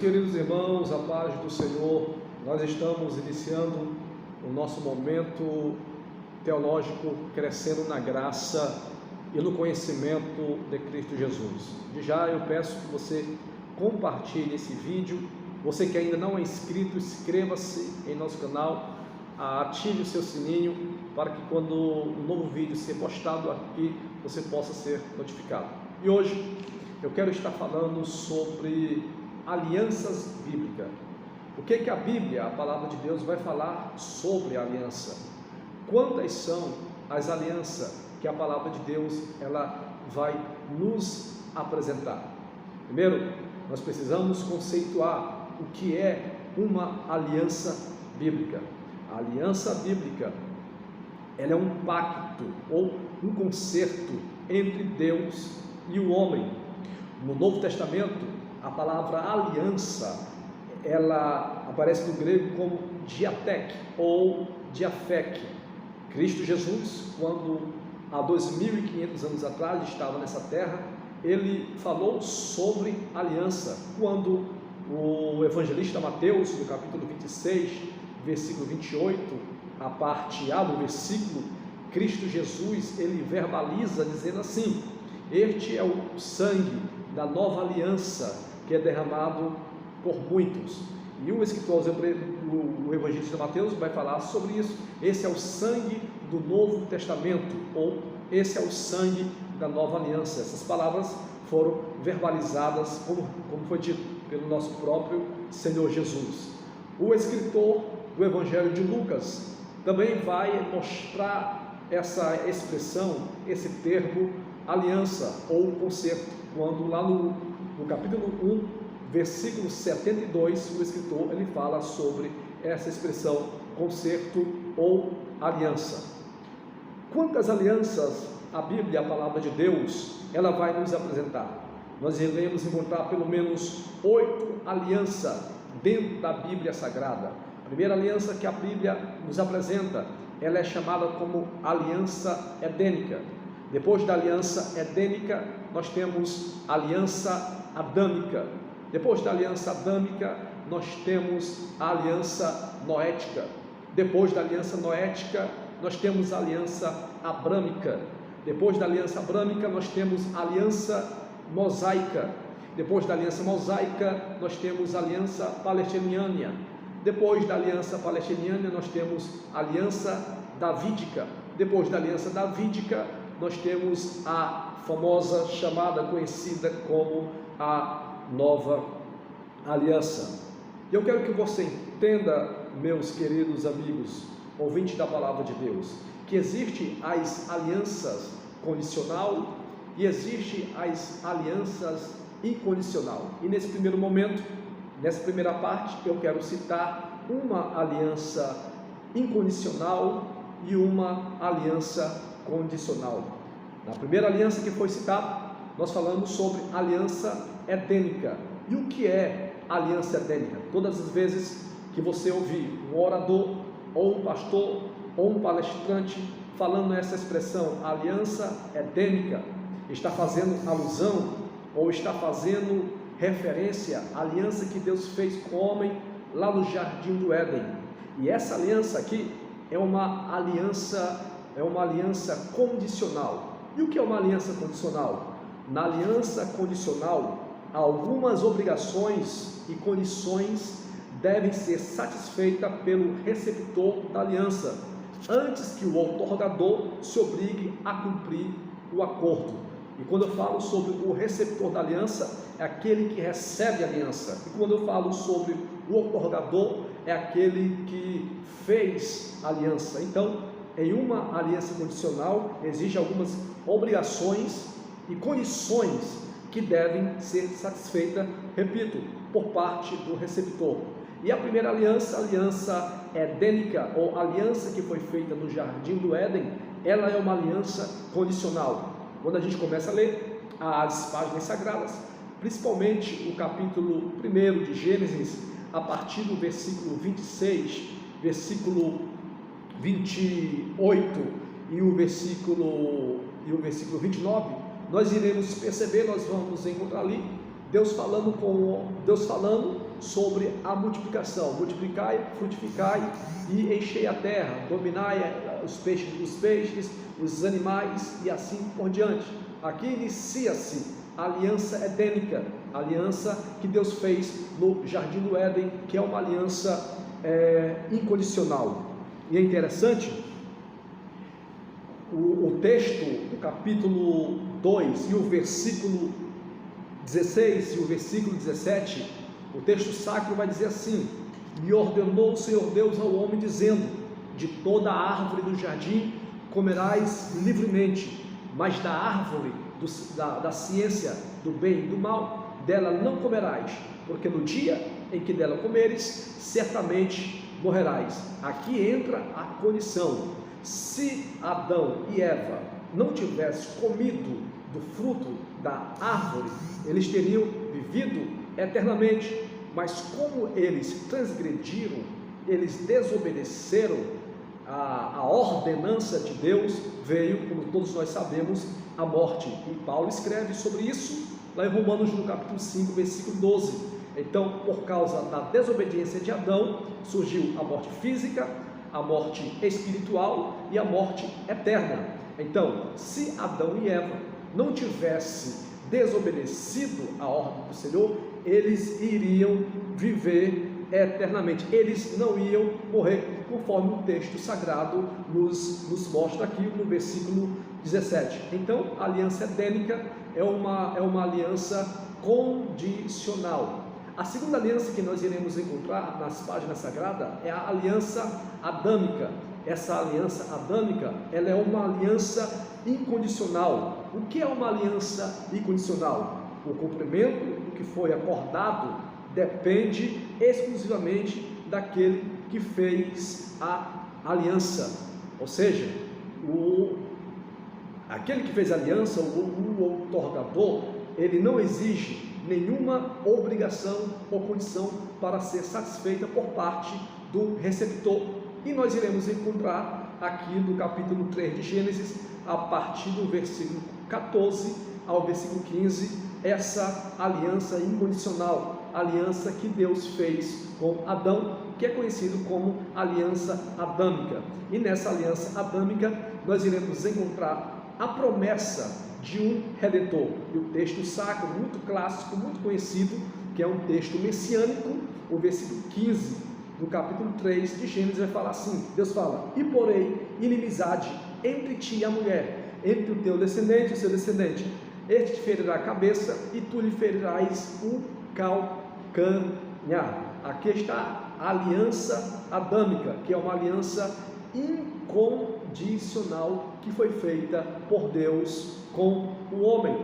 Queridos irmãos, a paz do Senhor, nós estamos iniciando o nosso momento teológico crescendo na graça e no conhecimento de Cristo Jesus. De já eu peço que você compartilhe esse vídeo. Você que ainda não é inscrito, inscreva-se em nosso canal, ative o seu sininho para que quando um novo vídeo ser postado aqui, você possa ser notificado. E hoje eu quero estar falando sobre alianças bíblicas. O que a Bíblia, a palavra de Deus, vai falar sobre a aliança? Quantas são as alianças que a palavra de Deus ela vai nos apresentar? Primeiro, nós precisamos conceituar o que é uma aliança bíblica. A aliança bíblica ela é um pacto ou um concerto entre Deus e o homem. No Novo Testamento, a palavra aliança, ela aparece no grego como diatek ou diafek. Cristo Jesus, quando há 2.500 anos atrás estava nessa terra, ele falou sobre aliança. Quando o evangelista Mateus, no capítulo 26, versículo 28, a parte A do versículo, Cristo Jesus, ele verbaliza dizendo assim: este é o sangue da nova aliança que é derramado por muitos. E o escritor, o evangelista Mateus, vai falar sobre isso. Esse é o sangue do Novo Testamento, ou esse é o sangue da nova aliança. Essas palavras foram verbalizadas, como foi dito, pelo nosso próprio Senhor Jesus. O escritor do Evangelho de Lucas também vai mostrar essa expressão, esse termo aliança ou concerto, quando lá no capítulo 1, versículo 72, o escritor ele fala sobre essa expressão concerto ou aliança. Quantas alianças a Bíblia, a palavra de Deus, ela vai nos apresentar? Nós iremos encontrar pelo menos 8 alianças dentro da Bíblia Sagrada. A primeira aliança que a Bíblia nos apresenta, ela é chamada como aliança edênica. Depois da aliança edênica, nós temos a aliança adâmica. Depois da aliança adâmica, nós temos a aliança noética. Depois da aliança noética, nós temos a aliança abrâmica. Depois da aliança abrâmica, nós temos a aliança mosaica. Depois da aliança mosaica, nós temos a aliança palestiniana. Depois da aliança palestiniana, nós temos a aliança davídica. Depois da aliança davídica, nós temos a famosa, chamada, conhecida como a nova aliança. E eu quero que você entenda, meus queridos amigos, ouvintes da palavra de Deus, que existe as alianças condicional e existe as alianças incondicional. E nesse primeiro momento, nessa primeira parte, eu quero citar uma aliança incondicional e uma aliança condicional. Na primeira aliança que foi citada, nós falamos sobre aliança edênica. E o que é aliança edênica? Todas as vezes que você ouvir um orador, ou um pastor, ou um palestrante falando essa expressão, aliança edênica, está fazendo alusão, ou está fazendo referência à aliança que Deus fez com o homem lá no Jardim do Éden. E essa aliança aqui é uma aliança condicional. E o que é uma aliança condicional? Na aliança condicional, algumas obrigações e condições devem ser satisfeitas pelo receptor da aliança, antes que o outorgador se obrigue a cumprir o acordo. E quando eu falo sobre o receptor da aliança, é aquele que recebe a aliança. E quando eu falo sobre o outorgador, é aquele que fez a aliança. Então, em uma aliança condicional, existem algumas obrigações e condições que devem ser satisfeitas, repito, por parte do receptor. E a primeira aliança, a aliança edênica, ou aliança que foi feita no Jardim do Éden, ela é uma aliança condicional. Quando a gente começa a ler as páginas sagradas, principalmente o capítulo 1 de Gênesis, a partir do versículo 26, versículo 28 e o versículo 29, nós iremos perceber, nós vamos encontrar ali Deus falando sobre a multiplicação: multiplicai, frutificai e enchei a terra, dominai os peixes, os animais e assim por diante. Aqui inicia-se a aliança edênica, a aliança que Deus fez no Jardim do Éden, que é uma aliança incondicional. E é interessante, o texto do capítulo 2 e o versículo 16 e o versículo 17, o texto sacro vai dizer assim: e ordenou o Senhor Deus ao homem, dizendo: de toda a árvore do jardim comerás livremente, mas da árvore da ciência do bem e do mal, dela não comerás, porque no dia em que dela comeres, certamente morrerás. Aqui entra a condição: se Adão e Eva não tivessem comido do fruto da árvore, eles teriam vivido eternamente, mas como eles transgrediram, eles desobedeceram a ordenança de Deus, veio, como todos nós sabemos, a morte. E Paulo escreve sobre isso lá em Romanos, no capítulo 5, versículo 12. Então, por causa da desobediência de Adão, surgiu a morte física, a morte espiritual e a morte eterna. Então, se Adão e Eva não tivessem desobedecido a ordem do Senhor, eles iriam viver eternamente, eles não iam morrer, conforme o texto sagrado nos mostra aqui no versículo 17. Então, a aliança edênica é uma aliança condicional. A segunda aliança que nós iremos encontrar nas páginas sagradas é a aliança adâmica. Essa aliança adâmica, ela é uma aliança incondicional. O que é uma aliança incondicional? O cumprimento do que foi acordado depende exclusivamente daquele que fez a aliança, ou seja, aquele que fez a aliança, o outorgador, ele não exige nenhuma obrigação ou condição para ser satisfeita por parte do receptor. E nós iremos encontrar aqui no capítulo 3 de Gênesis, a partir do versículo 14 ao versículo 15, essa aliança incondicional, aliança que Deus fez com Adão, que é conhecido como aliança adâmica. E nessa aliança adâmica nós iremos encontrar a promessa de um redentor. E o texto sacro, muito clássico, muito conhecido, que é um texto messiânico, o versículo 15 do capítulo 3 de Gênesis vai falar assim: Deus fala: e porém inimizade entre ti e a mulher, entre o teu descendente e o seu descendente, este te ferirá a cabeça e tu lhe ferirás o calcanhar. Aqui está a aliança adâmica, que é uma aliança incondicional que foi feita por Deus com o homem.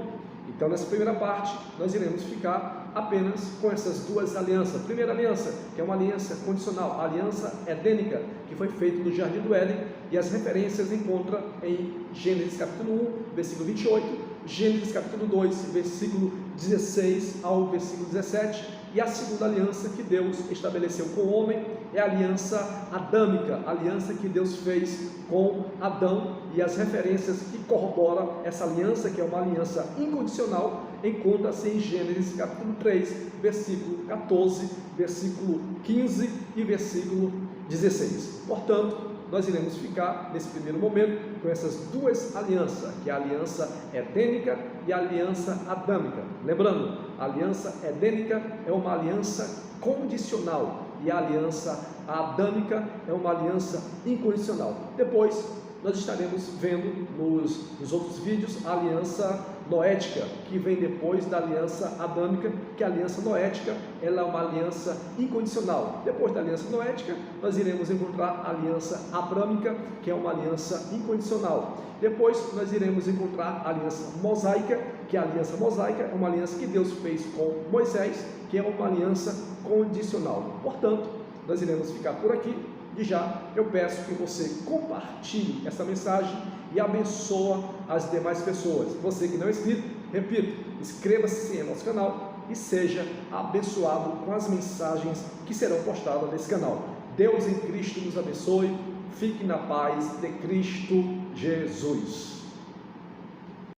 Então, nessa primeira parte, nós iremos ficar apenas com essas duas alianças. Primeira aliança, que é uma aliança condicional, a aliança edênica, que foi feita no Jardim do Éden, e as referências encontra em Gênesis capítulo 1, versículo 28, Gênesis capítulo 2, versículo 16 ao versículo 17, e a segunda aliança que Deus estabeleceu com o homem é a aliança adâmica, a aliança que Deus fez com Adão, e as referências que corroboram essa aliança, que é uma aliança incondicional, encontra-se em Gênesis capítulo 3, versículo 14, versículo 15 e versículo 16. Portanto, nós iremos ficar nesse primeiro momento com essas duas alianças, que é a aliança edênica e a aliança adâmica. Lembrando, a aliança edênica é uma aliança condicional e a aliança adâmica é uma aliança incondicional. Depois nós estaremos vendo nos outros vídeos a aliança noética, que vem depois da aliança adâmica, que a aliança noética ela é uma aliança incondicional. Depois da aliança noética, nós iremos encontrar a aliança abrâmica, que é uma aliança incondicional. Depois nós iremos encontrar a aliança mosaica, que a aliança mosaica é uma aliança que Deus fez com Moisés, que é uma aliança condicional. Portanto, nós iremos ficar por aqui. E já eu peço que você compartilhe essa mensagem e abençoe as demais pessoas. Você que não é inscrito, repito, inscreva-se no nosso canal e seja abençoado com as mensagens que serão postadas nesse canal. Deus em Cristo nos abençoe. Fique na paz de Cristo Jesus.